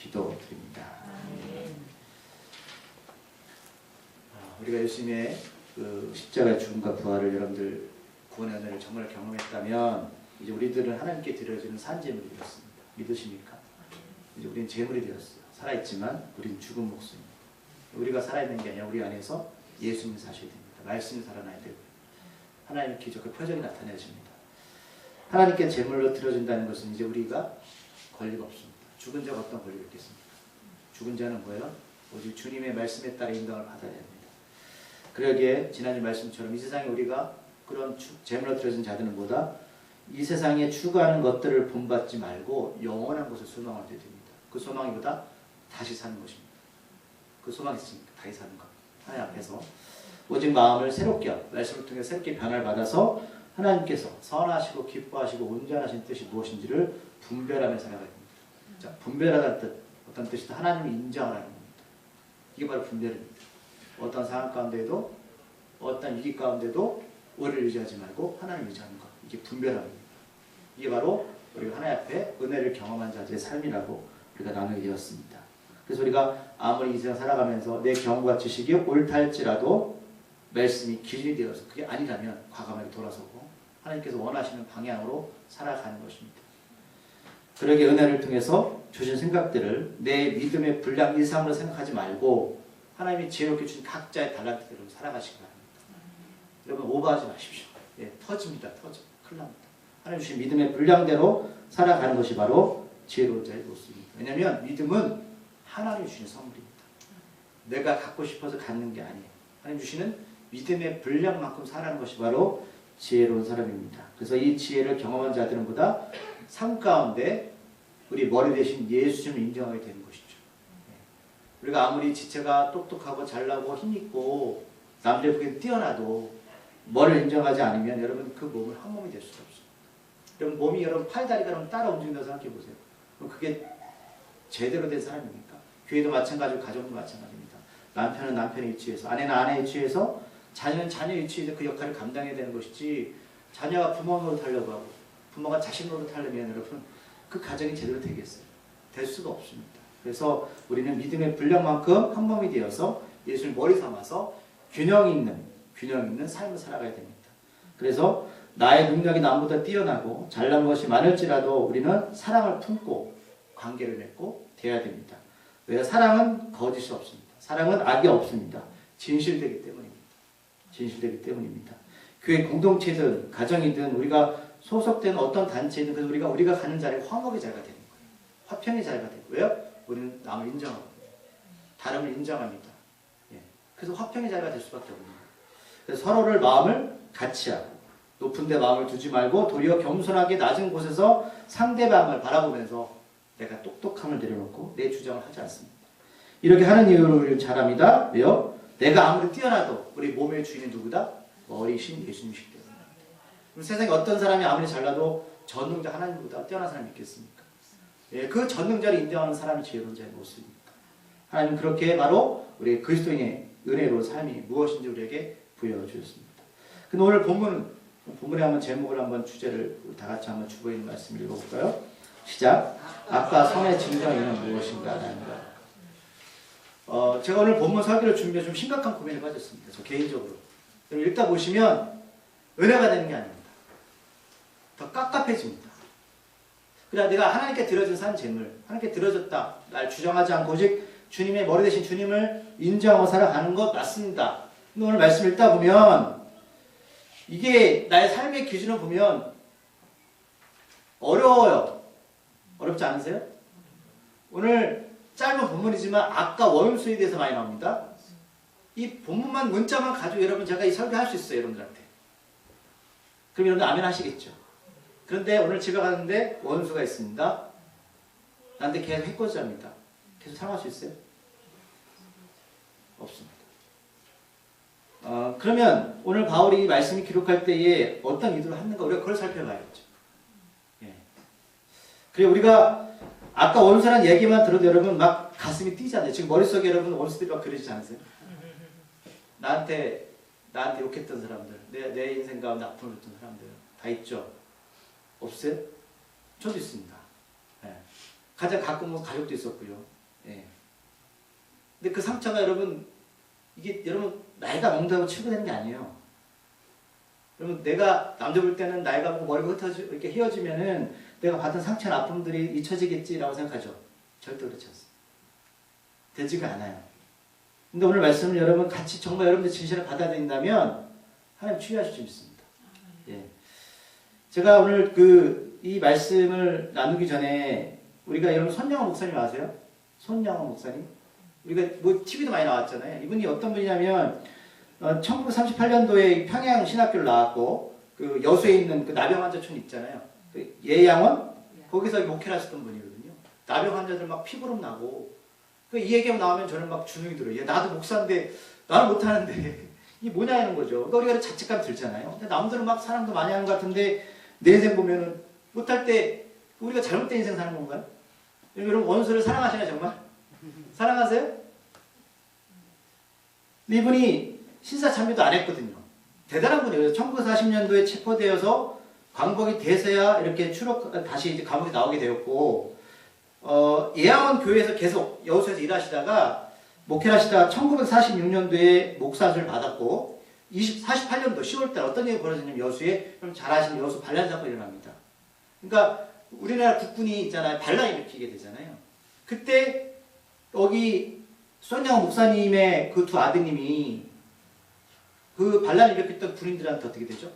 기도드립니다. 우리가 예수님의 그 십자가의 죽음과 부활을 여러분들 구원의 은혜를 정말 경험했다면 이제 우리들은 하나님께 드려지는 산재물이 되었습니다. 믿으십니까? 이제 우리는 재물이 되었어요. 살아있지만 우리는 죽은 목숨입니다. 우리가 살아있는 게 아니라 우리 안에서 예수님이 사셔야 됩니다. 말씀이 살아나야 되고요. 하나님의 기적과 표적이 나타내집니다. 하나님께 제물로 드려진다는 것은 이제 우리가 권리가 없습니다. 죽은 자가 어떤 권리가 있겠습니까? 죽은 자는 뭐예요? 오직 주님의 말씀에 따라 인정을 받아야 됩니다. 그러기에 지난주 말씀처럼 이 세상에 우리가 그런 제물로 드려진 자들은 뭐다? 이 세상에 추구하는 것들을 본받지 말고 영원한 것을 소망을 해야 됩니다. 그 소망이 뭐다? 다시 사는 것입니다. 그 소망이 있으니까 다시 사는 것. 하나님 앞에서 오직 마음을 새롭게 하고 말씀을 통해 새롭게 변화를 받아서 하나님께서 선하시고 기뻐하시고 온전하신 뜻이 무엇인지를 분별하며 살아가야 됩니다. 자, 분별하다는 뜻, 어떤 뜻이다? 하나님을 인정하라는 겁니다. 이게 바로 분별입니다. 어떤 상황 가운데도 어떤 위기 가운데도 우리를 의지하지 말고 하나님을 의지하는 것. 이게 분별합니다. 이게 바로 우리가 하나님 앞에 은혜를 경험한 자들의 삶이라고 우리가 나누게 되었습니다. 그래서 우리가 아무리 이 세상 살아가면서 내 경험과 지식이 옳다 할지라도 말씀이 기준이 되어서 그게 아니라면 과감하게 돌아서고 하나님께서 원하시는 방향으로 살아가는 것입니다. 그러기에 은혜를 통해서 주신 생각들을 내 믿음의 분량 이상으로 생각하지 말고 하나님이 지혜롭게 주신 각자의 달란트대로 살아가시기 바랍니다. 여러분 오버하지 마십시오. 예, 터집니다. 터져. 큰일 납니다. 하나님 주신 믿음의 분량대로 살아가는 것이 바로 지혜로운 자의 모습입니다. 왜냐하면 믿음은 하나님이 주신 선물입니다. 내가 갖고 싶어서 갖는 게 아니에요. 하나님 주시는 믿음의 분량만큼 살아가는 것이 바로 지혜로운 사람입니다. 그래서 이 지혜를 경험한 자들은 보다 삶 가운데 우리 머리 대신 예수님을 인정하게 되는 것이죠. 우리가 아무리 지체가 똑똑하고 잘나고 힘있고 남들에 보기엔 뛰어나도 뭐를 인정하지 않으면 여러분 그 몸은 한 몸이 될 수가 없습니다. 여러분 몸이 여러분 팔다리가 여러분 따라 움직인다고 생각해 보세요. 그럼 그게 제대로 된 사람입니까? 교회도 마찬가지고 가정도 마찬가지입니다. 남편은 남편의 위치에서 아내는 아내의 위치에서 자녀는 자녀의 위치에서 그 역할을 감당해야 되는 것이지 자녀가 부모 노릇하려고 하고 부모가 자식 노릇하려면 여러분 그 가정이 제대로 되겠어요? 될 수가 없습니다. 그래서 우리는 믿음의 분량만큼 한 몸이 되어서 예수를 머리 삼아서 균형 있는 삶을 살아가야 됩니다. 그래서 나의 능력이 남보다 뛰어나고 잘난 것이 많을지라도 우리는 사랑을 품고 관계를 맺고 돼야 됩니다. 왜? 사랑은 거짓이 없습니다. 사랑은 악이 없습니다. 진실되기 때문입니다. 진실되기 때문입니다. 교회 공동체든 가정이든 우리가 소속된 어떤 단체든 그래서 우리가 가는 자리에 화목의 자리가 되는 거예요. 화평의 자리가 되고 왜요? 우리는 남을 인정하고 다름을 인정합니다. 예. 그래서 화평의 자리가 될 수밖에 없는 거예요. 그래서 서로를 마음을 같이 하고 높은 데 마음을 두지 말고 도리어 겸손하게 낮은 곳에서 상대방을 바라보면서 내가 똑똑함을 내려놓고 내 주장을 하지 않습니다. 이렇게 하는 이유로 우리는 잘합니다. 왜요? 내가 아무리 뛰어나도 우리 몸의 주인은 누구다? 머리신 예수님이시기 때문입니다. 그럼 세상에 어떤 사람이 아무리 잘나도 전능자 하나님보다 뛰어난 사람이 있겠습니까? 예, 그 전능자를 인정하는 사람이 지혜로운 자의 모습입니다. 하나님은 그렇게 바로 우리 그리스도인의 은혜로운 삶이 무엇인지 우리에게 부여주셨습니다. 근데 오늘 본문에 한번 제목을 한번 주제를 다 같이 한번 주고 있는 말씀을 읽어볼까요? 시작. 아까 선의 증거는 무엇인가 라는 거. 제가 오늘 본문 설교를 준비해 좀 심각한 고민에 빠졌습니다. 저 개인적으로. 읽다 보시면 은혜가 되는 게 아닙니다. 더 깝깝해집니다. 그러나 내가 하나님께 드려진 산 재물, 하나님께 드려졌다. 날 주장하지 않고 오직 주님의 머리 대신 주님을 인정하고 살아가는 것 맞습니다. 근데 오늘 말씀 읽다 보면 이게 나의 삶의 기준을 보면 어려워요. 어렵지 않으세요? 오늘 짧은 본문이지만 아까 원수에 대해서 많이 나옵니다. 이 본문만 문자만 가지고 여러분 제가 이 설교할 수 있어요. 여러분들한테. 그럼 여러분들 아멘 하시겠죠. 그런데 오늘 집에 가는데 원수가 있습니다. 나한테 계속 해코지합니다. 계속 사용할 수 있어요? 없습니다. 그러면 오늘 바울이 말씀이 기록할 때에 어떤 의도를 하는가 우리가 그걸 살펴봐야겠죠. 예. 그리고 우리가 아까 원수라는 얘기만 들어도 여러분 막 가슴이 뛰잖아요. 지금 머릿속에 여러분 원수들이 막 그러지 않으세요? 나한테 욕했던 사람들, 내 인생 가운데 아픔을 줬던 사람들 다 있죠? 없어요? 저도 있습니다. 예. 가장 가까운 가족도 있었고요. 예. 근데 그 상처가 여러분 이게 여러분 나이가 먹는다고 치유되는 게 아니에요. 여러분 내가 남자 볼 때는 나이가 먹고 머리가 흩어지 이렇게 휘어지면은 내가 받은 상처나 아픔들이 잊혀지겠지라고 생각하죠. 절대 그렇지 않습니다. 되지가 않아요. 근데 오늘 말씀을 여러분 같이 정말 여러분들 진실을 받아들인다면 하나님 치유하실 수 있습니다. 예. 제가 오늘 이 말씀을 나누기 전에 우리가 여러분 손영원 목사님 아세요? 손영원 목사님? 우리가 뭐 TV도 많이 나왔잖아요. 이분이 어떤 분이냐면 1938년도에 평양 신학교를 나왔고 그 여수에 있는 그 나병 환자촌 있잖아요. 그 예양원 거기서 목회를 하셨던 분이거든요. 나병 환자들 막 피부름 나고 이 얘기가 나오면 저는 막 주눅이 들어요. 나도 목사인데 나는 못하는데 이게 뭐냐 하는 거죠. 그러니까 우리가 자책감 들잖아요. 근데 남들은 막 사랑도 많이 하는 것 같은데 내 인생 보면은 못할 때 우리가 잘못된 인생 사는 건가요? 여러분 원수를 사랑하시나요 정말? 사랑하세요? 근데 이분이 신사참배도 안 했거든요. 대단한 분이에요. 1940년도에 체포되어서 광복이 돼서야 이렇게 다시 이제 감옥에 나오게 되었고, 예양원 교회에서 계속 여수에서 일하시다가, 목회를 하시다가 1946년도에 목사를 받았고, 48년도 10월달 어떤 일이 벌어지냐면 여수에, 그럼 잘 아시는 여수 반란 사건이 일어납니다. 그러니까 우리나라 국군이 있잖아요. 반란이 일으키게 되잖아요. 그때 여기 손영원 목사님의 그 두 아드님이 그 반란을 일으켰던 군인들한테 어떻게 되죠?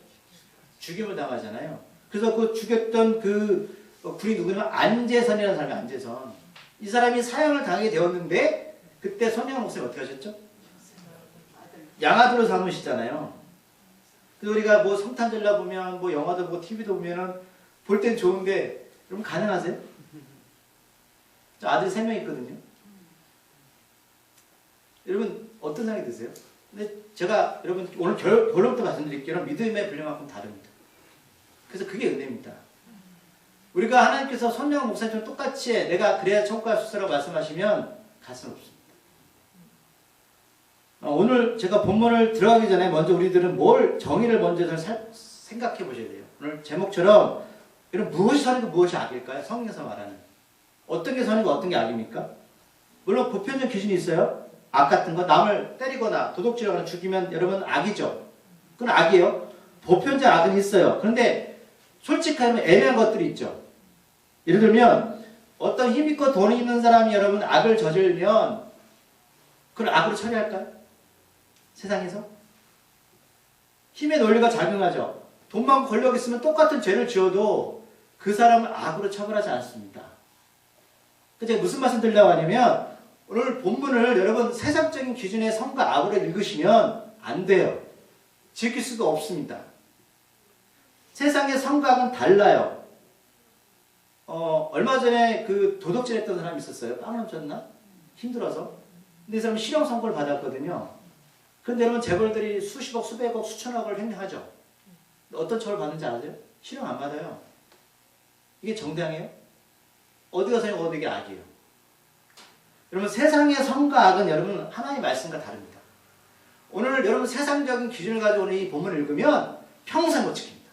죽임을 당하잖아요. 그래서 그 죽였던 그 군이 누구냐면 안재선이라는 사람이 안재선. 이 사람이 사형을 당하게 되었는데 그때 손영원 목사님 어떻게 하셨죠? 양아들로 삼으시잖아요. 그래서 우리가 뭐 성탄절날 보면 뭐 영화도 보고 TV도 보면은 볼 땐 좋은데 여러분 가능하세요? 저 아들 3명 있거든요. 여러분 어떤 생각이 드세요? 근데 제가 여러분 오늘 결론부터 말씀드릴게요. 믿음의 분량만큼 다릅니다. 그래서 그게 은혜입니다. 우리가 하나님께서 손영원 목사님처럼 똑같이 내가 그래야 천국 갈 수 있어라고 말씀하시면 갈 수는 없습니다. 오늘 제가 본문을 들어가기 전에 먼저 우리들은 뭘 정의를 먼저 생각해 보셔야 돼요. 오늘 제목처럼 여러분 무엇이 선이고 무엇이 악일까요? 성경에서 말하는 어떤 게 선이고 어떤 게 악입니까? 물론 보편적 기준이 있어요. 악 같은 거 남을 때리거나 도둑질하거나 죽이면 여러분 악이죠. 그건 악이에요. 보편적 악은 있어요. 그런데 솔직하면 애매한 것들이 있죠. 예를 들면 어떤 힘 있고 돈 있는 사람이 여러분 악을 저질면 그걸 악으로 처리할까요? 세상에서? 힘의 논리가 작용하죠. 돈 많고 권력 있으면 똑같은 죄를 지어도 그 사람을 악으로 처벌하지 않습니다. 제가 무슨 말씀 드리려고 하냐면 오늘 본문을 여러분 세상적인 기준의 선과 악으로 읽으시면 안 돼요. 지킬 수도 없습니다. 세상의 선과 악은 달라요. 얼마 전에 그 도둑질 했던 사람이 있었어요. 빵 훔쳤나? 힘들어서. 근데 이 사람은 실형 선고를 받았거든요. 그런데 여러분 재벌들이 수십억, 수백억, 수천억을 횡령하죠. 어떤 처벌 받는지 아세요? 실형 안 받아요. 이게 정당해요? 어디 가서 어디 게 악이에요. 여러분 세상의 선과 악은 여러분 하나님의 말씀과 다릅니다. 오늘 여러분 세상적인 기준을 가지고 오늘 이 본문을 읽으면 평생 못 지킵니다.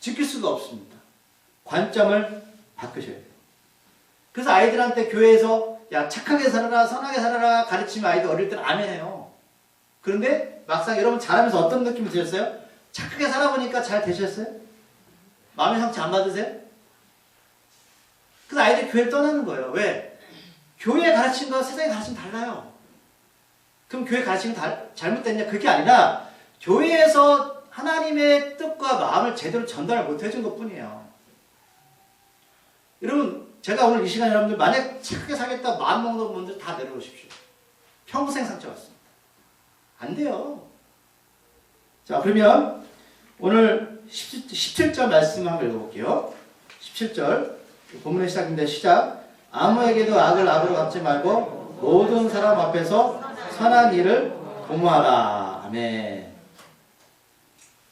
지킬 수가 없습니다. 관점을 바꾸셔야 돼요. 그래서 아이들한테 교회에서 야 착하게 살아라 선하게 살아라 가르치면 아이들 어릴 때는 아멘해요. 그런데 막상 여러분 자라면서 어떤 느낌이 드셨어요? 착하게 살아보니까 잘 되셨어요? 마음의 상처 안 받으세요? 그래서 아이들이 교회를 떠나는 거예요. 왜? 교회 가르친 거 세상에 가르치면 달라요. 그럼 교회 가르치는 게 잘못됐냐? 그게 아니라 교회에서 하나님의 뜻과 마음을 제대로 전달을 못 해준 것 뿐이에요. 여러분 제가 오늘 이 시간 여러분들 만약 착하게 살겠다 마음 먹는 분들 다 내려오십시오. 평생 상처받습니다. 안 돼요. 자 그러면 오늘 17절 말씀 한번 읽어볼게요. 17절 본문의 시작입니다. 시작. 아무에게도 악을 악으로 갚지 말고 모든 사람 앞에서 선한 일을 도모하라. 아멘.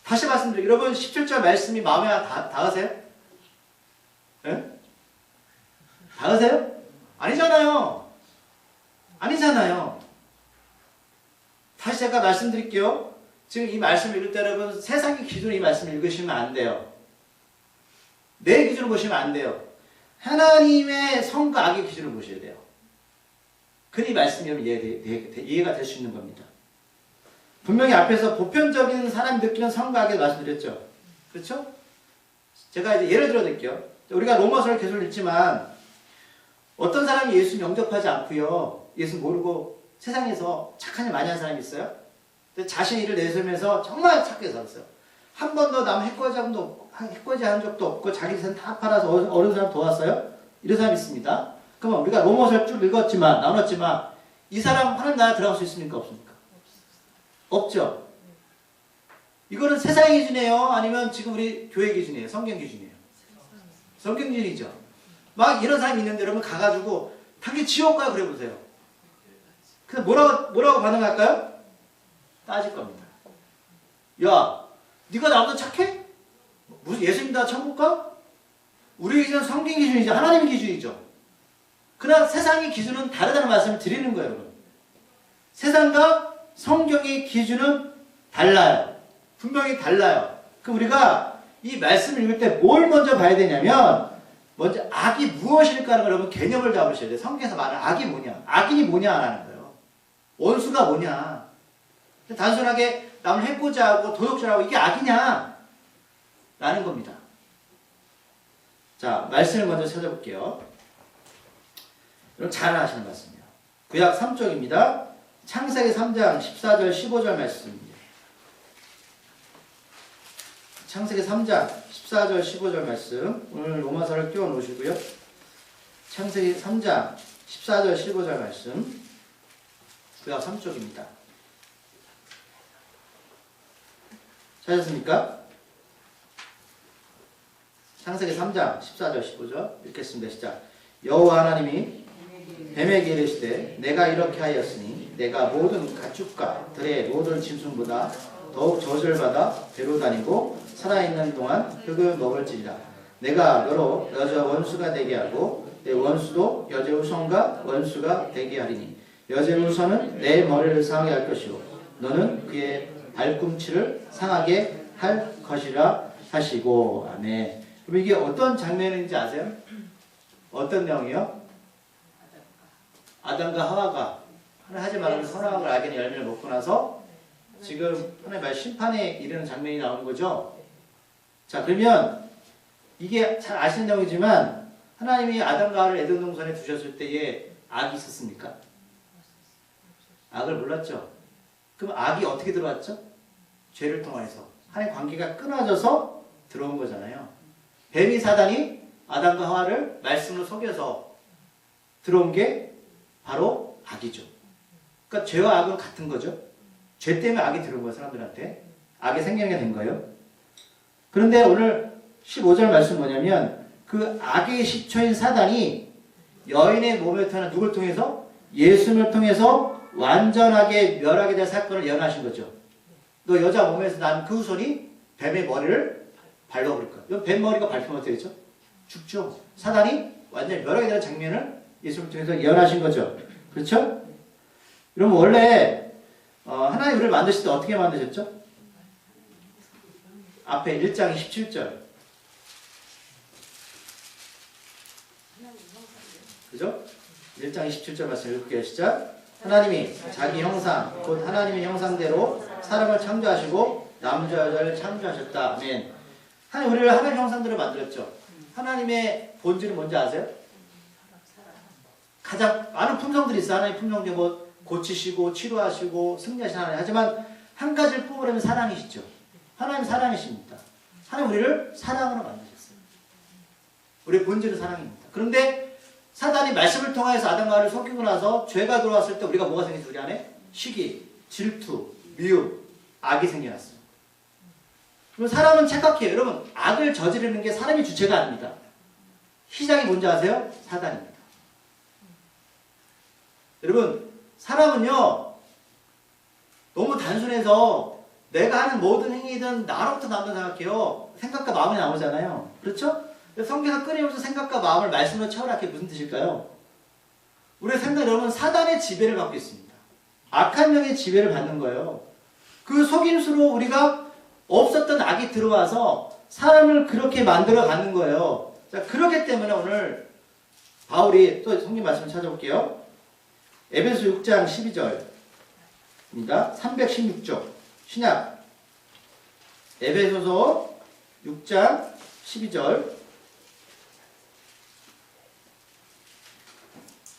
다시 말씀드려요. 여러분 17절 말씀이 마음에 닿으세요? 네? 닿으세요? 아니잖아요. 아니잖아요. 다시 제가 말씀드릴게요. 지금 이 말씀을 읽을 때 여러분 세상의 기준으로 이 말씀을 읽으시면 안 돼요. 내 기준으로 보시면 안 돼요. 하나님의 선과 악의 기준을 보셔야 돼요. 그이 말씀이 이해가 될 수 있는 겁니다. 분명히 앞에서 보편적인 사람이 느끼는 성각에 말씀드렸죠. 그렇죠? 제가 이제 예를 들어 드릴게요. 우리가 로마서를 계속 읽지만 어떤 사람이 예수 영접하지 않고요. 예수 모르고 세상에서 착한 일 많이 한 사람이 있어요. 근데 자신의 일을 내세우면서 정말 착하게 살았어요. 한 번도 남 해코지 한 적도 없고 자기 재산 다 팔아서 어려운 사람 도왔어요. 이런 사람이 있습니다. 그러면 우리가 로마서를 쭉 읽었지만 나눴지만 이 사람 하나님 나라 들어갈 수 있습니까? 없습니까? 없죠. 이거는 세상의 기준이에요? 아니면 지금 우리 교회 기준이에요? 성경 기준이에요? 성경 기준이죠. 막 이런 사람이 있는데 여러분 가가지고 당연히 지옥 가요. 그래 보세요. 그래서 뭐라고 반응할까요? 따질 겁니다. 야, 네가 나보다 착해? 무슨 예수 믿다 천국 가? 우리 기준은 성경 기준이죠. 하나님 기준이죠. 그러나 세상의 기준은 다르다는 말씀을 드리는 거예요. 여러분. 세상과 성경의 기준은 달라요. 분명히 달라요. 그럼 우리가 이 말씀을 읽을 때 뭘 먼저 봐야 되냐면 먼저 악이 무엇일까를 여러분 개념을 잡으셔야 돼요. 성경에서 말하는 악이 뭐냐? 악인이 뭐냐 안 하는 거예요. 원수가 뭐냐? 단순하게 남을 해코자 하고 도둑질하고 이게 악이냐? 라는 겁니다. 자, 말씀을 먼저 찾아볼게요. 여러분 잘 아시는 말씀이에요. 구약 3쪽입니다. 창세기 3장 14절 15절 말씀입니다. 창세기 3장 14절 15절 말씀 오늘 로마서를 끼워 놓으시고요. 창세기 3장 14절 15절 말씀 구약 3쪽입니다. 찾았습니까? 창세기 3장 14절 15절 읽겠습니다. 시작. 여호와 하나님이 뱀에게 이르시되 내가 이렇게 하였으니 내가 모든 가축과 들의 모든 짐승보다 더욱 저주받아 배로 다니고 살아있는 동안 흙을 먹을지니라. 내가 너로 여자 원수가 되게 하고 내 원수도 여자 우선과 원수가 되게 하리니 여자 우선은 내 머리를 상하게 할 것이요 너는 그의 발꿈치를 상하게 할 것이라 하시고. 아멘. 그럼 이게 어떤 장면인지 아세요? 어떤 내용이요? 아담과 하와가 하나님 하지 말라는 선악을 알게 열매를 먹고 나서 지금 하나님 말 심판에 이르는 장면이 나오는 거죠. 자, 그러면 이게 잘 아시는 내용이지만 하나님이 아담과 하와를 에덴 동산에 두셨을 때에 악이 있었습니까? 악을 몰랐죠. 그럼 악이 어떻게 들어왔죠? 죄를 통해서 하나님 관계가 끊어져서 들어온 거잖아요. 뱀이 사단이 아담과 하와를 말씀으로 속여서 들어온 게 바로 악이죠. 그러니까 죄와 악은 같은 거죠. 죄 때문에 악이 들어온 거예요. 사람들한테. 악의 생명이 된 거예요. 그런데 오늘 15절 말씀 뭐냐면 그 악의 시초인 사단이 여인의 몸에 태어난 누굴 통해서? 예수님을 통해서 완전하게 멸하게 될 사건을 예언하신 거죠. 너 여자 몸에서 난 그 후손이 뱀의 머리를 밟아버릴 거야. 뱀 머리가 밟히면 어떻게 되죠? 죽죠. 사단이 완전히 멸하게 되는 장면을 예수님을 통해서 예언하신 거죠. 그렇죠? 여러분 원래 하나님 우리를 만드실 때 어떻게 만드셨죠? 앞에 1장 17절. 그죠? 1장 27절 말씀 읽을게요. 시작. 하나님이 자기 형상 곧 하나님의 형상대로 사람을 창조하시고 남자 여자를 창조하셨다. 아멘. 하나님 우리를 하나님의 형상대로 만들었죠. 하나님의 본질은 뭔지 아세요? 가장 많은 품성들이 있어요. 하나님의 품성 중에 뭐 고치시고 치료하시고 승리하시는 하나님. 하지만 한 가지를 뽑으려면 사랑이시죠. 하나님 사랑이십니다. 하나님 우리를 사랑으로 만드셨어요. 우리의 본질은 사랑입니다. 그런데 사단이 말씀을 통해서 아담과 하와를 속이고 나서 죄가 들어왔을 때 우리가 뭐가 생겼어요? 우리 안에? 시기, 질투, 미움, 악이 생겨났어요. 그럼 사람은 착각해요. 여러분 악을 저지르는 게 사람이 주체가 아닙니다. 시작이 뭔지 아세요? 사단입니다. 여러분 사람은요 너무 단순해서 내가 하는 모든 행위든 나로부터 나온다 생각해요. 생각과 마음이 나오잖아요. 그렇죠? 성경에서 끊임없이 생각과 마음을 말씀으로 채우라. 그게 무슨 뜻일까요? 우리의 생각 여러분 사단의 지배를 받고 있습니다. 악한 영의 지배를 받는 거예요. 그 속임수로 우리가 없었던 악이 들어와서 사람을 그렇게 만들어 가는 거예요. 자, 그렇기 때문에 오늘 바울이 또 성경 말씀을 찾아볼게요. 에베소 6장 12절입니다. 316쪽 신약 에베소서 6장 12절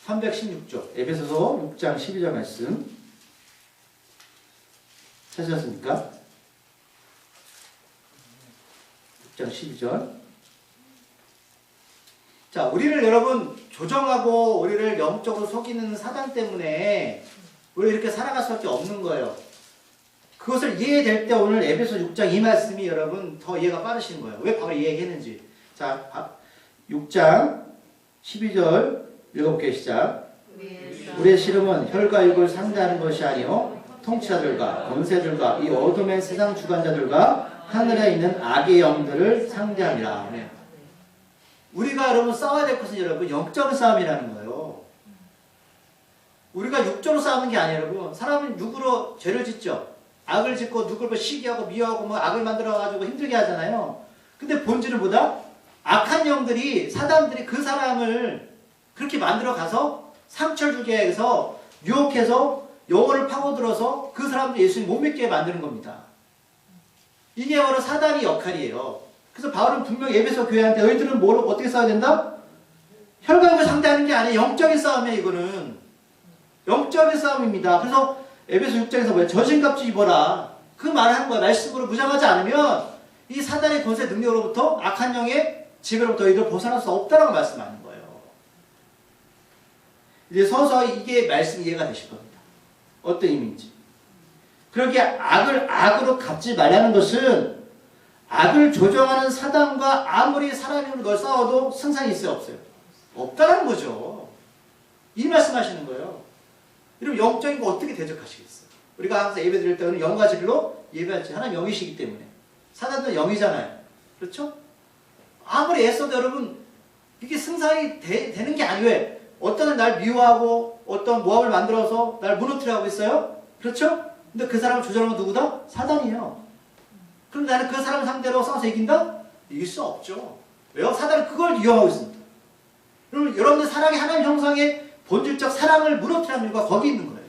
316쪽 에베소서 6장 12절 말씀 찾으셨습니까? 6장 12절. 자, 우리를 여러분 조정하고 우리를 영적으로 속이는 사단 때문에 우리 이렇게 살아갈 수밖에 없는 거예요. 그것을 이해될 때 오늘 에베소 6장 이 말씀이 여러분 더 이해가 빠르신 거예요. 왜 바로 이 얘기했는지. 자, 6장 12절 읽어볼게요. 시작. 우리의 씨름은 혈과 육을 상대하는 것이 아니요 통치자들과 권세들과 이 어둠의 세상 주관자들과 하늘에 있는 악의 영들을 상대하니라. 네. 우리가 여러분 싸워야 될 것은 여러분 영적 싸움이라는 거예요. 우리가 육적으로 싸우는 게 아니에요. 여러분 사람은 육으로 죄를 짓죠. 악을 짓고 누구를 시기하고 미워하고 뭐 악을 만들어가지고 힘들게 하잖아요. 근데 본질은 뭐다? 악한 영들이 사단들이 그 사람을 그렇게 만들어 가서 상처를 주게 해서 유혹해서 영혼을 파고들어서 그 사람도 예수님 못 믿게 만드는 겁니다. 이게 바로 사단의 역할이에요. 그래서 바울은 분명히 에베소 교회한테 너희들은 뭘 어떻게 싸워야 된다? 혈관을 상대하는 게 아니에요. 영적인 싸움이에요. 이거는 영적인 싸움입니다. 그래서 에베소 6장에서 뭐야? 전신갑주 입어라. 그 말을 하는 거야. 말씀으로 무장하지 않으면 이 사단의 권세 능력으로부터 악한 영의 지배로부터 너희들 벗어날 수 없다라고 말씀하는 거예요. 이제 서서히 이게 말씀 이해가 되실 겁니다. 어떤 의미인지. 그렇게 악을 악으로 갚지 말라는 것은 악을 조정하는 사단과 아무리 사람이 널 싸워도 승산이 있어요? 없어요? 없다라는 거죠. 이 말씀하시는 거예요. 여러분 영적인 거 어떻게 대적하시겠어요? 우리가 항상 예배 드릴 때는 영과 진리로 예배하지. 하나님 영이시기 때문에. 사단도 영이잖아요. 그렇죠? 아무리 애써도 여러분 이게 승산이 되는 게 아니에요. 어떤 날 미워하고 어떤 모함을 만들어서 날 무너뜨려 하고 있어요? 그렇죠? 근데 그 사람을 조절하는 건 누구다? 사단이에요. 그럼 나는 그 사람 상대로 싸워서 이긴다? 이길 수 없죠. 왜요? 사단은 그걸 이용하고 있습니다. 그러면 여러분들 사랑이 하나님 형상의 본질적 사랑을 무너뜨리는 이유가 거기 있는 거예요.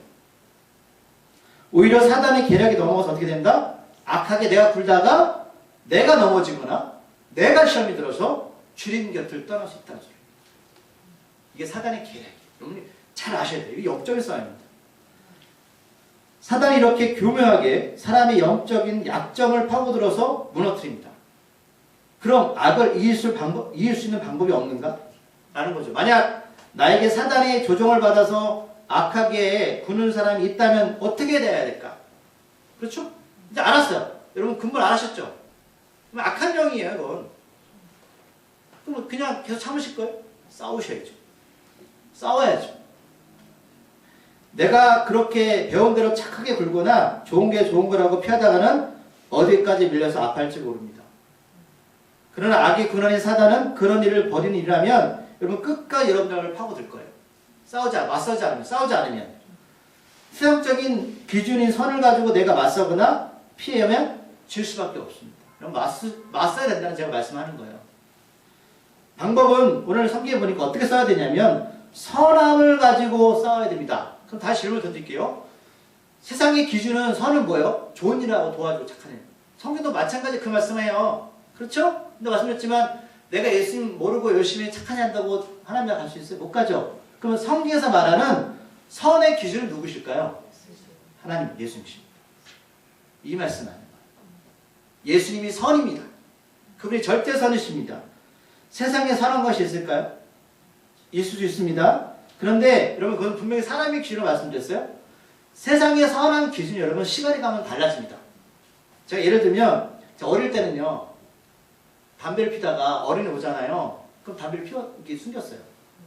오히려 사단의 계략이 넘어가서 어떻게 된다? 악하게 내가 굴다가 내가 넘어지거나 내가 시험이 들어서 주님 곁을 떠날 수 있다는 소리예요. 이게 사단의 계략이에요. 여러분이 잘 아셔야 돼요. 이게 영적인 싸움입니다. 사단이 이렇게 교묘하게 사람의 영적인 약점을 파고들어서 무너뜨립니다. 그럼 악을 이길 수 있는 방법이 없는가? 라는 거죠. 만약 나에게 사단의 조종을 받아서 악하게 구는 사람이 있다면 어떻게 돼야 될까? 그렇죠? 이제 알았어요. 여러분 근본 알았셨죠? 그럼 악한 영이에요, 이건. 그럼 그냥 계속 참으실 거예요? 싸우셔야죠. 싸워야죠. 내가 그렇게 배운 대로 착하게 굴거나 좋은 게 좋은 거라고 피하다가는 어디까지 밀려서 아파할지 모릅니다. 그러나 악의 근원인 사단은 그런 일을 벌이는 일이라면 여러분 끝까지 여러분들을 파고들 거예요. 싸우지 않으면. 세상적인 기준인 선을 가지고 내가 맞서거나 피하면 질 수밖에 없습니다. 그럼 맞서야 된다는 제가 말씀하는 거예요. 방법은 오늘 성경에 보니까 어떻게 써야 되냐면 선함을 가지고 싸워야 됩니다. 그럼 다시 질문을 던질게요. 세상의 기준은 선은 뭐예요? 좋은 일하고 도와주고 착한 일. 성경도 마찬가지 그 말씀해요. 그렇죠? 근데 말씀드렸지만 내가 예수님 모르고 열심히 착한 일 한다고 하나님 갈 수 있어요? 못 가죠. 그러면 성경에서 말하는 선의 기준은 누구실까요? 하나님, 예수님이십니다. 이 말씀하는 거예요. 예수님이 선입니다. 그분이 절대선이십니다. 세상에 선한 것이 있을까요? 있을 수 있습니다. 그런데 여러분 그건 분명히 사람의 기준으로 말씀드렸어요. 세상의 선한 기준이 여러분 시간이 가면 달라집니다. 제가 예를 들면 제가 어릴 때는요. 담배를 피다가 어른이 오잖아요. 그럼 담배를 이렇게 숨겼어요.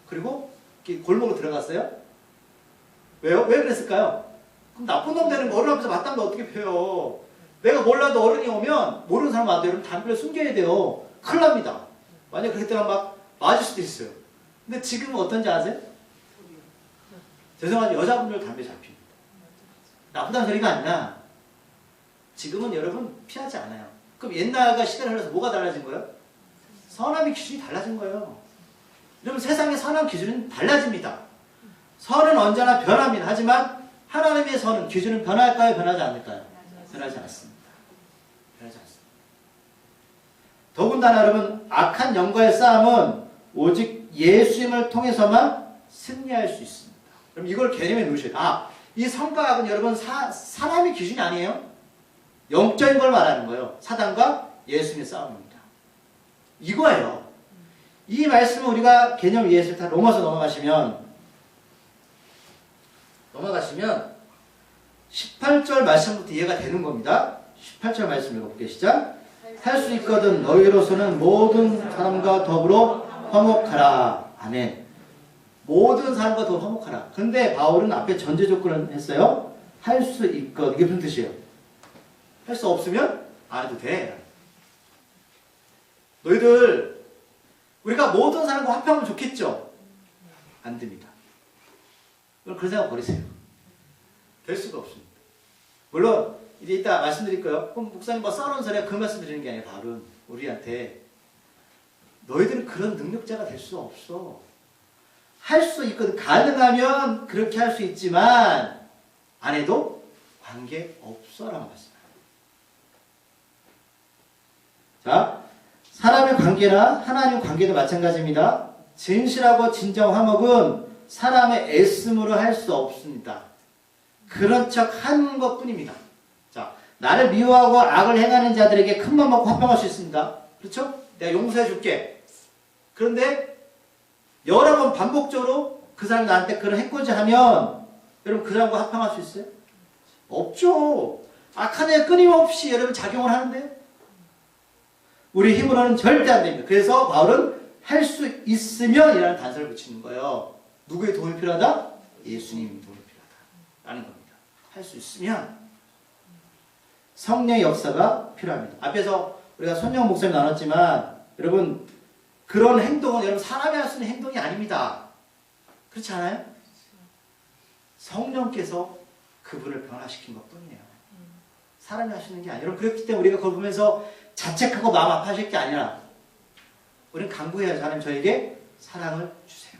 그리고 이렇게 골목으로 들어갔어요. 왜요? 왜 그랬을까요? 그럼 나쁜 놈 되는 거 어른 앞에서 맞담배 어떻게 펴요? 내가 몰라도 어른이 오면 모르는 사람 안 돼요. 여러분 담배를 숨겨야 돼요. 큰일 납니다. 만약 그렇게 되면 막 맞을 수도 있어요. 근데 지금은 어떤지 아세요? 죄송하지만 여자분들 담배 잘 피웁니다. 나쁘다는 소리가 아니라 지금은 여러분 피하지 않아요. 그럼 옛날과 시간이 흘러서 뭐가 달라진 거예요? 선함의 기준이 달라진 거예요. 여러분 세상의 선함 기준은 달라집니다. 선은 언제나 변합니다. 하지만 하나님의 선은, 기준은 변할까요? 변하지 않을까요? 변하지 않습니다. 변하지 않습니다. 더군다나 여러분, 악한 영과의 싸움은 오직 예수님을 통해서만 승리할 수 있습니다. 그럼 이걸 개념에 놓으셔야 돼요. 이 선과 악은 여러분 사람의 기준이 아니에요. 영적인 걸 말하는 거예요. 사단과 예수님의 싸움입니다. 이거예요. 이 말씀을 우리가 개념 이해해서 다 로마서 넘어가시면 18절 말씀부터 이해가 되는 겁니다. 18절 말씀 읽어볼게요. 시작. 할 수 있거든 너희로서는 모든 사람과 더불어 화목하라. 아멘. 모든 사람과 더불어 화목하라. 근데 바울은 앞에 전제 조건을 했어요. 할 수 있거든. 이게 무슨 뜻이에요? 할 수 없으면 안 해도 돼. 너희들 우리가 모든 사람과 화평하면 좋겠죠? 안 됩니다. 그런 생각 버리세요. 될 수가 없습니다. 물론 이제 이따 말씀드릴 거예요. 그럼 목사님 뭐 써놓은 소리야 그 말씀 드리는 게 아니라 바울은 우리한테 너희들은 그런 능력자가 될 수 없어. 할 수 있거든. 가능하면 그렇게 할 수 있지만 안 해도 관계없어라는 말씀입니다. 자, 사람의 관계나 하나님 관계도 마찬가지입니다. 진실하고 진정 화목은 사람의 애씀으로 할 수 없습니다. 그런 척 하는 것 뿐입니다. 자, 나를 미워하고 악을 행하는 자들에게 큰맘 먹고 화평할 수 있습니다. 그렇죠? 내가 용서해 줄게. 그런데 여러 번 반복적으로 그 사람이 나한테 그런 해코지 하면 여러분 그 사람과 화평할 수 있어요? 없죠. 악한 애 끊임없이 여러분 작용을 하는데 우리 힘으로는 절대 안 됩니다. 그래서 바울은 할 수 있으면 이라는 단서를 붙이는 거예요. 누구의 도움이 필요하다? 예수님의 도움이 필요하다라는 겁니다. 할 수 있으면 성령의 역사가 필요합니다. 앞에서 우리가 손영 목사님 나눴지만 여러분 그런 행동은 여러분 사람이 할 수 있는 행동이 아닙니다. 그렇지 않아요? 성령께서 그분을 변화시킨 것뿐이에요. 사람이 할 수 있는 게 아니에요. 그렇기 때문에 우리가 그걸 보면서 자책하고 마음 아파하실 게 아니라 우리는 간구해야죠. 하나님 저에게 사랑을 주세요.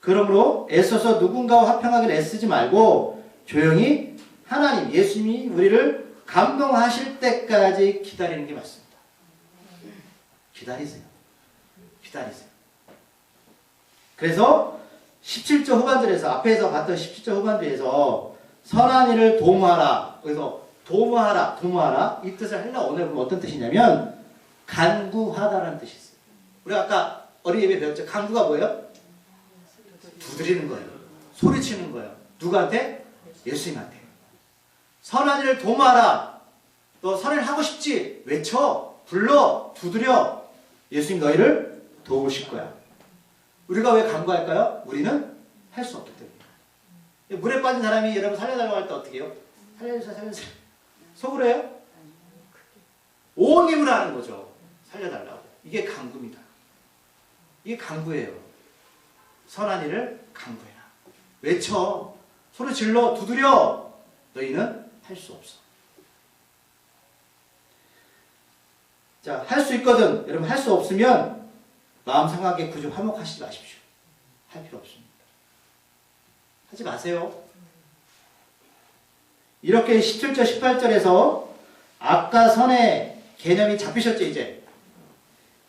그러므로 애써서 누군가와 화평하기를 애쓰지 말고 조용히 하나님, 예수님이 우리를 감동하실 때까지 기다리는 게 맞습니다. 기다리세요. 기다리세요. 그래서 17절 후반절에서 앞에서 봤던 17절 후반절에서 선한 일을 도모하라. 그래서 도모하라. 이 뜻을 헬라 언어로 보면 어떤 뜻이냐면 간구하다라는 뜻이 있어요. 우리가 아까 어린 예배 배웠죠. 간구가 뭐예요? 두드리는 거예요. 소리치는 거예요. 누구한테? 예수님한테. 선한 일을 도모하라. 너 선을 하고 싶지? 외쳐. 불러. 두드려. 예수님 너희를 도우실 거야. 우리가 왜 간구할까요? 우리는 할 수 없기 때문에. 물에 빠진 사람이 여러분 살려달라고 할 때 어떻게 해요? 살려주세요. 속으로 해요? 온 힘으로 하는 거죠. 살려달라고. 이게 간구입니다. 이게 간구예요. 선한 일을 간구해라. 외쳐. 소리 질러. 두드려. 너희는 할 수 없어. 자, 할 수 있거든. 여러분 할 수 없으면 마음 상하게 굳이 화목하시지 마십시오. 할 필요 없습니다. 하지 마세요. 이렇게 17절, 18절에서 악과 선의 개념이 잡히셨죠, 이제.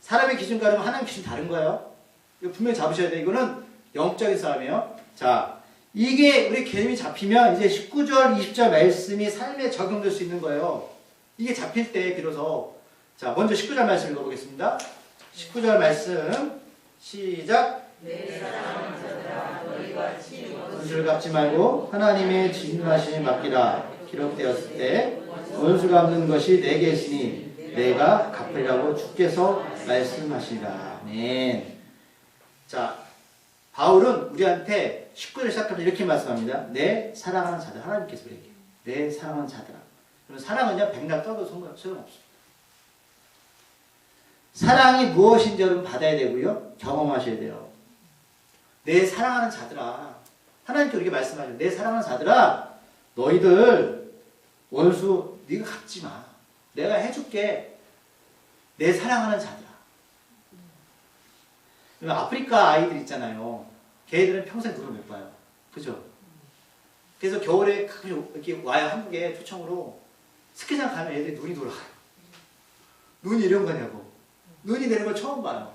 사람의 기준과 그러면 하나님의 기준 다른 거예요. 이거 분명히 잡으셔야 돼요. 이거는 영적인 싸움이에요. 자, 이게 우리 개념이 잡히면 이제 19절, 20절 말씀이 삶에 적용될 수 있는 거예요. 이게 잡힐 때 비로소. 자, 먼저 19절 말씀 읽어보겠습니다. 19절 말씀 시작. 원수를 갚지 말고 하나님의 진노하심에 맡기라. 기록되었을 때 원수 갚는 것이 내게 있으니 내가 갚으리라고 주께서 말씀하시니라. 아멘. 자, 바울은 우리한테 19절 시작하면서 이렇게 말씀합니다. 내 사랑하는 자들, 하나님께서 그렇게 내 사랑하는 자들아. 그럼 사랑은요 백날 떠도 소용없습니다. 사랑이 무엇인지 여러분 받아야 되고요. 경험하셔야 돼요. 내 사랑하는 자들아. 하나님께 이렇게 말씀하셔요. 내 사랑하는 자들아. 너희들 원수 네가 갚지 마. 내가 해줄게. 내 사랑하는 자들아. 아프리카 아이들 있잖아요. 걔들은 평생 눈을 못 봐요. 그죠? 그래서 겨울에 가끔 이렇게 와요. 한국에 초청으로. 스키장 가면 애들이 눈이 돌아가요. 눈이 이런 거냐고. 눈이 내리는 걸 처음 봐요.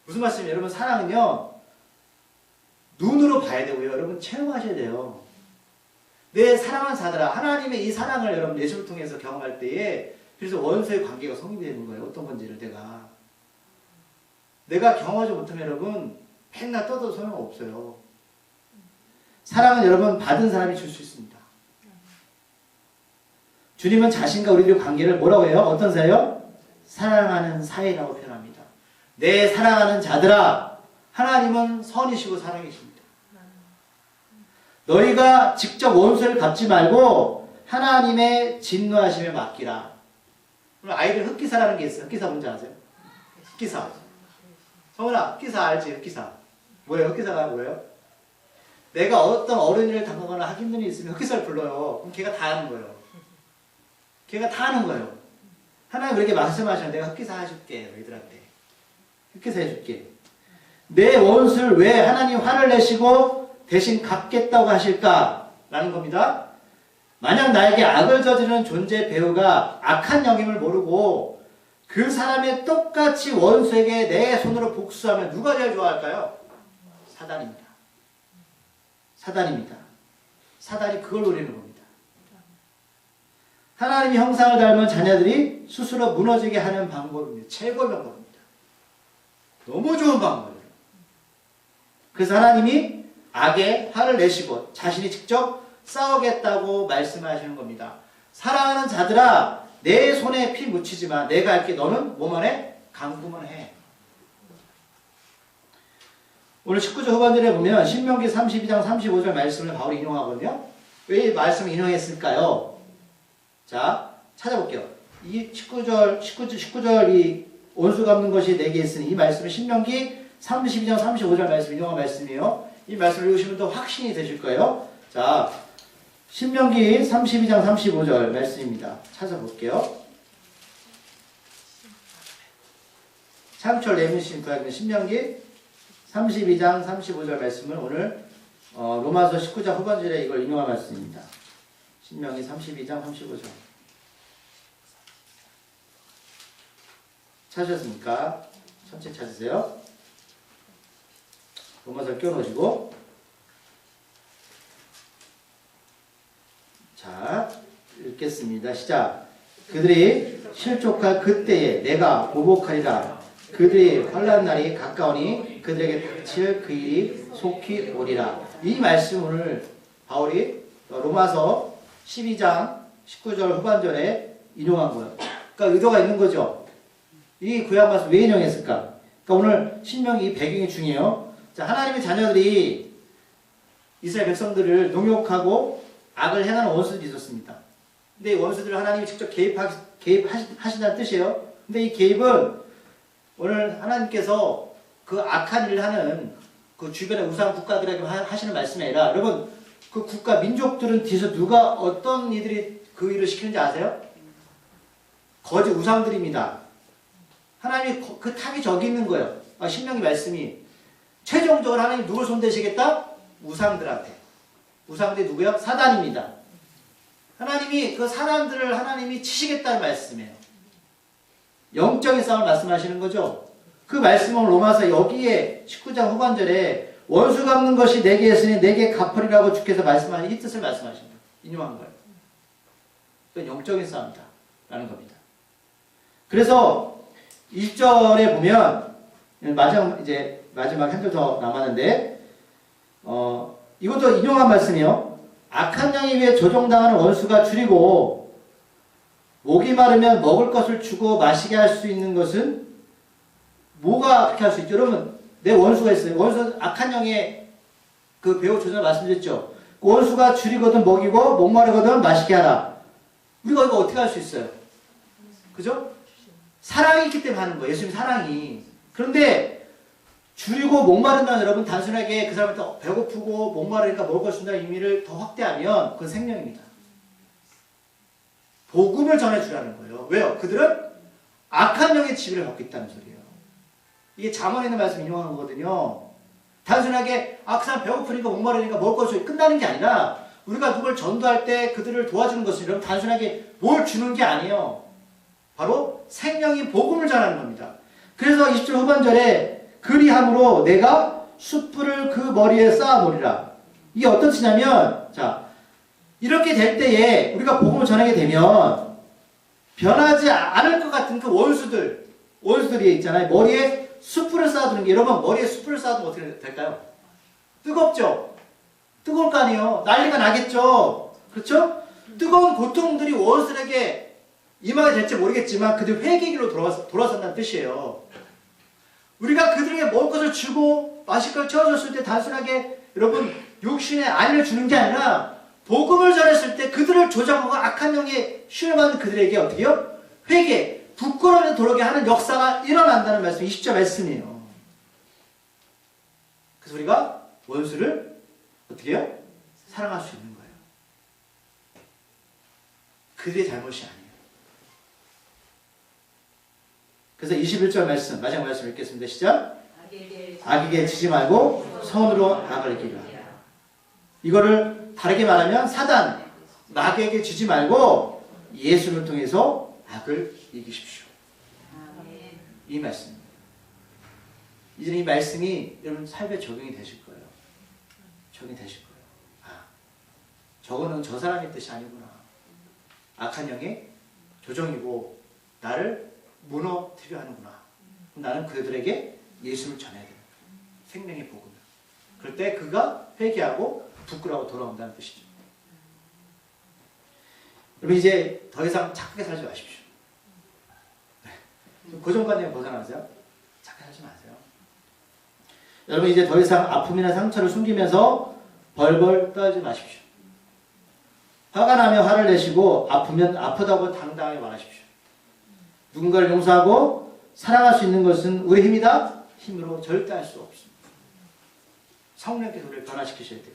무슨 말씀이에요? 여러분, 사랑은요, 눈으로 봐야 되고요. 여러분, 체험하셔야 돼요. 내 사랑하는 자들아, 하나님의 이 사랑을 여러분 예수를 통해서 경험할 때에 그래서 원수의 관계가 성립이 되는 거예요. 어떤 건지를 내가 경험하지 못하면 여러분 맨날 떠도 소용없어요. 사랑은 여러분 받은 사람이 줄 수 있습니다. 주님은 자신과 우리들의 관계를 뭐라고 해요? 어떤 사이요? 사랑하는 사이라고 표현합니다. 내 사랑하는 자들아, 하나님은 선이시고 사랑이십니다. 너희가 직접 원수를 갚지 말고 하나님의 진노하심에 맡기라. 아이들 흑기사라는 게 있어요. 흑기사 뭔지 아세요? 흑기사. 성은아, 흑기사 알지? 흑기사. 뭐예요? 흑기사가 뭐예요? 내가 어떤 어른이를 당하거나 하기 힘든 일이 있으면 흑기사를 불러요. 그럼 걔가 다 하는 거예요. 걔가 다 하는 거예요. 하나님 그렇게 말씀하시면 내가 흑기사 해줄게. 너희들한테. 흑기사 해줄게. 내 원수를 왜 하나님 화를 내시고 대신 갚겠다고 하실까? 라는 겁니다. 만약 나에게 악을 저지르는 존재의 배우가 악한 영임을 모르고 그 사람의 똑같이 원수에게 내 손으로 복수하면 누가 제일 좋아할까요? 사단입니다. 사단입니다. 사단이 그걸 노리는 겁니다. 하나님의 형상을 닮은 자녀들이 스스로 무너지게 하는 방법입니다. 최고의 방법입니다. 너무 좋은 방법이에요. 그래서 하나님이 악에 화를 내시고 자신이 직접 싸우겠다고 말씀하시는 겁니다. 사랑하는 자들아, 내 손에 피 묻히지만 내가 할게. 너는 뭐만 해? 간구만 해. 오늘 19절 후반절에 보면 신명기 32장 35절 말씀을 바울이 인용하거든요. 왜 이 말씀을 인용했을까요? 자, 찾아볼게요. 이 19절 이 원수 갚는 것이 내게 있으니 이 말씀은 신명기 32장 35절 말씀 인용한 말씀이에요. 이 말씀을 읽으시면 더 확신이 되실 거예요. 자, 신명기 32장 35절 말씀입니다. 찾아볼게요. 창철 내문신 구하기는 신명기 32장 35절 말씀은 오늘 로마서 19장 후반절에 이걸 인용한 말씀입니다. 신명기 32장 35절. 찾으셨습니까? 천천히 찾으세요. 로마서를 끼워놓으시고. 자, 읽겠습니다. 시작. 그들이 실족할 그때에 내가 보복하리라. 그들이 환난 날이 가까우니 그들에게 닥칠 그 일이 속히 오리라. 이 말씀을 바울이 로마서 12장 19절 후반절에 인용한 거예요. 그러니까 의도가 있는 거죠. 이 구약 말씀 왜 인용했을까? 그러니까 오늘 신명기 배경이 중요해요. 자, 하나님의 자녀들이 이스라엘 백성들을 농욕하고 악을 행하는 원수들이 있었습니다. 근데 이 원수들을 하나님이 직접 개입하신다는 뜻이에요. 근데 이 개입은 오늘 하나님께서 그 악한 일을 하는 그 주변의 우상 국가들에게 하시는 말씀이 아니라 여러분 그 국가 민족들은 뒤에서 누가 어떤 이들이 그 일을 시키는지 아세요? 거짓 우상들입니다. 하나님이 그 탑이 저기 있는 거예요. 신명기 말씀이 최종적으로 하나님 누굴 손대시겠다? 우상들한테. 우상들이 누구요? 사단입니다. 하나님이 그 사람들을 하나님이 치시겠다는 말씀이에요. 영적인 싸움을 말씀하시는 거죠. 그 말씀은 로마서 여기에 19장 후반절에 원수 갚는 것이 내게 있으니 내게 갚으리라고 주께서 말씀하신 이 뜻을 말씀하십니다. 인용한 거예요. 그건 영적인 싸움이다 라는 겁니다. 그래서 1절에 보면 마지막 한 줄 더 남았는데 이것도 인용한 말씀이요. 악한 영에 의해 조종당하는 원수가 줄이고 목이 마르면 먹을 것을 주고 마시게 할 수 있는 것은 뭐가 그렇게 할 수 있죠? 여러분 내 원수가 있어요. 원수 악한 영의 그 배우 조전을 말씀드렸죠. 그 원수가 줄이거든 먹이고 목마르거든 마시게 하라. 우리가 이거 어떻게 할 수 있어요? 그죠? 사랑이 있기 때문에 하는 거예요. 예수님 사랑이. 그런데 줄이고 목마른다는 여러분 단순하게 그 사람한테 배고프고 목마르니까 먹을 걸 준다는 의미를 더 확대하면 그건 생명입니다. 복음을 전해주라는 거예요. 왜요? 그들은 악한 영의 지배를 받고 있다는 소리예요. 이게 잠언에 있는 말씀 인용한 거거든요. 단순하게 그 사람 배고프니까 목마르니까 먹을 것이 끝나는 게 아니라 우리가 누굴 전도할 때 그들을 도와주는 것은 여러분 단순하게 뭘 주는 게 아니에요. 바로 생명이 복음을 전하는 겁니다. 그래서 20절 후반절에 그리함으로 내가 숯불을 그 머리에 쌓아놓으리라. 이게 어떤 뜻이냐면 자 이렇게 될 때에 우리가 복음을 전하게 되면 변하지 않을 것 같은 그 원수들이 있잖아요. 머리에 숯불을 쌓아두는 게 여러분 머리에 숯불을 쌓아두면 어떻게 될까요? 뜨겁죠? 뜨거울 거 아니에요. 난리가 나겠죠? 그렇죠? 뜨거운 고통들이 원수들에게 임하게 될지 모르겠지만 그들 회개의 길로 돌아선다는 뜻이에요. 우리가 그들에게 먹을 것을 주고 마실 걸 채워줬을 때 단순하게 여러분 육신의 안위를 주는 게 아니라 복음을 전했을 때 그들을 조작하고 악한 영에 시험하는 그들에게 어떻게 해요? 회개, 부끄러움에 돌아오게 하는 역사가 일어난다는 말씀이 20절 말씀이에요. 그래서 우리가 원수를 어떻게 해요? 사랑할 수 있는 거예요. 그들의 잘못이 아니에요. 그래서 21절 말씀, 마지막 말씀 읽겠습니다. 시작. 악에게 지지 말고 선으로 악을 이기라. 이거를 다르게 말하면 사단, 마귀에게 지지 말고 예수를 통해서 악을 이기십시오. 이 말씀입니다. 이제 이 말씀이 여러분 삶에 적용이 되실 거예요. 적용이 되실 거예요. 저거는 저 사람의 뜻이 아니구나. 악한 영의 조정이고 나를 무너뜨려 하는구나. 나는 그들에게 예수를 전해야 됩니다. 생명의 복음을. 그럴 때 그가 회개하고 부끄러워 돌아온다는 뜻이죠. 여러분 이제 더 이상 착하게 살지 마십시오. 고정관념 벗어나세요. 착하게 살지 마세요. 여러분 이제 더 이상 아픔이나 상처를 숨기면서 벌벌 떨지 마십시오. 화가 나면 화를 내시고 아프면 아프다고 당당하게 말하십시오. 누군가를 용서하고 사랑할 수 있는 것은 우리 힘이다? 힘으로 절대 할 수 없습니다. 성령께서 우리를 변화시키셔야 돼요.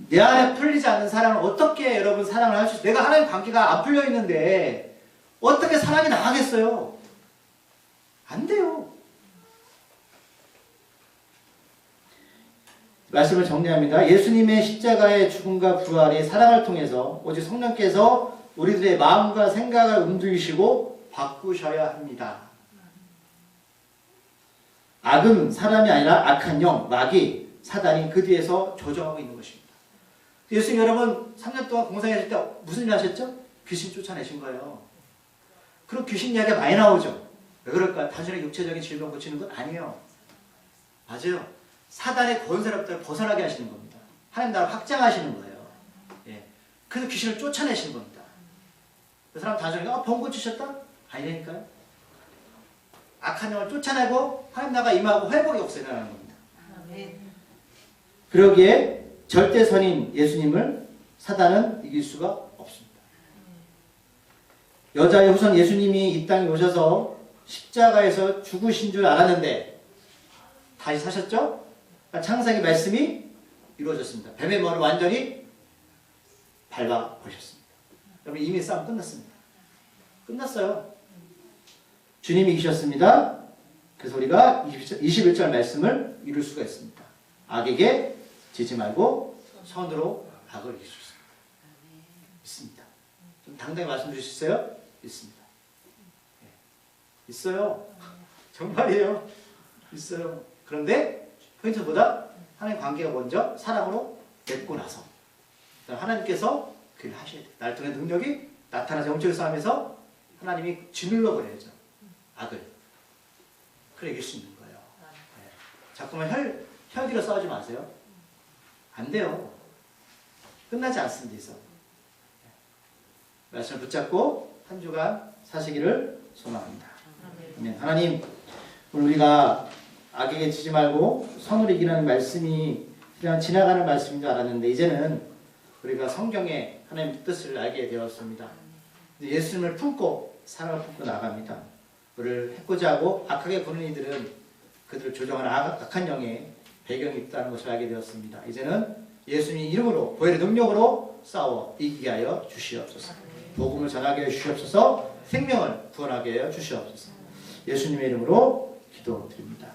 내 안에 풀리지 않는 사랑을 어떻게 여러분 사랑을 할 수 있어요? 내가 하나님 관계가 안 풀려 있는데 어떻게 사랑이 나가겠어요? 안 돼요. 말씀을 정리합니다. 예수님의 십자가의 죽음과 부활이 사랑을 통해서 오직 성령께서 우리들의 마음과 생각을 움직이시고 바꾸셔야 합니다. 악은 사람이 아니라 악한 영, 마귀, 사단이 그 뒤에서 조정하고 있는 것입니다. 예수님 여러분 3년 동안 공생하실 때 무슨 일 하셨죠? 귀신 쫓아내신 거예요. 그럼 귀신 이야기가 많이 나오죠. 왜 그럴까요? 단순히 육체적인 질병 고치는 건 아니에요. 맞아요. 사단의 권세로부터 벗어나게 하시는 겁니다. 하나님 나라 확장하시는 거예요. 예. 그래서 귀신을 쫓아내시는 겁니다. 그 사람 단순히 병 고치셨다? 아니라니까요. 악한 영을 쫓아내고 하나님 나라가 임하고 회복의 역사가 일어나는 겁니다. 그러기에 절대선인 예수님을 사단은 이길 수가 없습니다. 여자의 후손 예수님이 이 땅에 오셔서 십자가에서 죽으신 줄 알았는데 다시 사셨죠? 창세기 말씀이 이루어졌습니다. 뱀의 머리를 완전히 밟아버렸습니다. 여러분 이미 싸움 끝났습니다. 끝났어요. 주님이 이기셨습니다. 그래서 우리가 21절 말씀을 이룰 수가 있습니다. 악에게 지지 말고 선으로 악을 이길 수 있습니다. 있습니다. 좀 당당히 말씀드릴 수 있어요? 있습니다. 네. 있어요. 정말이에요. 있어요. 그런데 포인트보다 하나님 관계가 먼저 사랑으로 맺고 나서 하나님께서 그 일을 하셔야 돼요. 나를 통해 능력이 나타나서 영적인 싸움에서 하나님이 짓눌러 버려야죠. 악을. 그래 이길 수 있는 거예요. 네. 자꾸만 혈기로 싸우지 마세요. 안 돼요. 끝나지 않습니다. 이서. 말씀을 붙잡고 한 주간 사시기를 소망합니다. 아멘. 하나님 오늘 우리가 악에게 지지 말고 선으로 이기라는 말씀이 그냥 지나가는 말씀인 줄 알았는데 이제는 우리가 성경의 하나님의 뜻을 알게 되었습니다. 예수님을 품고 사랑을 품고 나갑니다. 그를 해코지 하고 악하게 보는 이들은 그들을 조종하는 악한 영의 배경이 있다는 것을 알게 되었습니다. 이제는 예수님 이름으로 보혈의 능력으로 싸워 이기게 하여 주시옵소서. 복음을 전하게 해 주시옵소서. 생명을 구원하게 하여 주시옵소서. 예수님의 이름으로 기도드립니다.